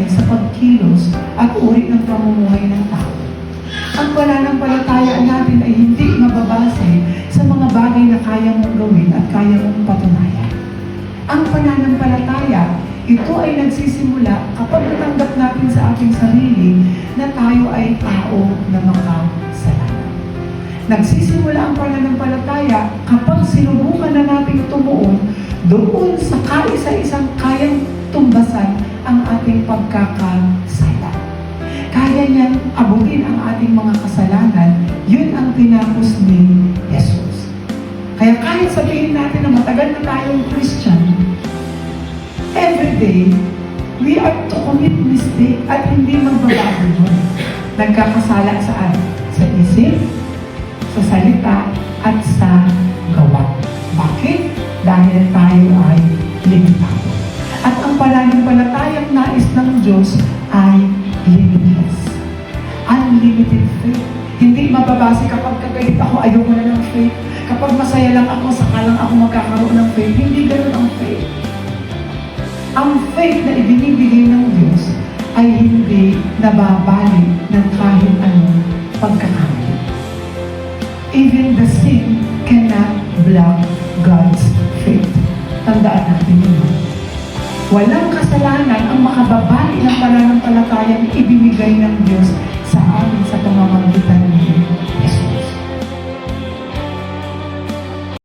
base sa pagkilos at uri ng pamumuhay ng tao. Ang pananampalataya natin ay hindi mababase sa mga bagay na kaya mong gawin at kaya mong patunayan. Ang pananampalataya, ito ay nagsisimula kapag natanggap natin sa ating sarili na tayo ay tao na makasalanan. Nagsisimula ang pananampalataya kapag sinubukan na nating tumuon doon sa kaisa-isang kayang tumbasan ang ating pagkakasala. Kaya niyang abutin ang ating mga kasalanan, yun ang tinapos ni Jesus. Kaya kahit sabihin natin na matagal na tayong Christian, every day, we are to commit mistake at hindi magbabago yun. Nagkakasala saan? Sa isip, sa salita, at sa gawa. Bakit? Dahil tayo ay limitado. At ang pananampalatayang nais ng Diyos ay limitless. Unlimited faith. Hindi mababase kapag kagalit ako, ayoko na ng faith. Kapag masaya lang ako, saka lang ako magkakaroon ng faith. Hindi ganun ang faith. Ang faith na ibinibigay ng Diyos ay hindi nababalik ng kahit anong pagkakamali. Even the sin cannot block God's faith. Tandaan natin yun. Walang kasalanan ang makababali ng pananampalatayang ibinigay ng Diyos sa amin sa pamamagitan ni Jesus.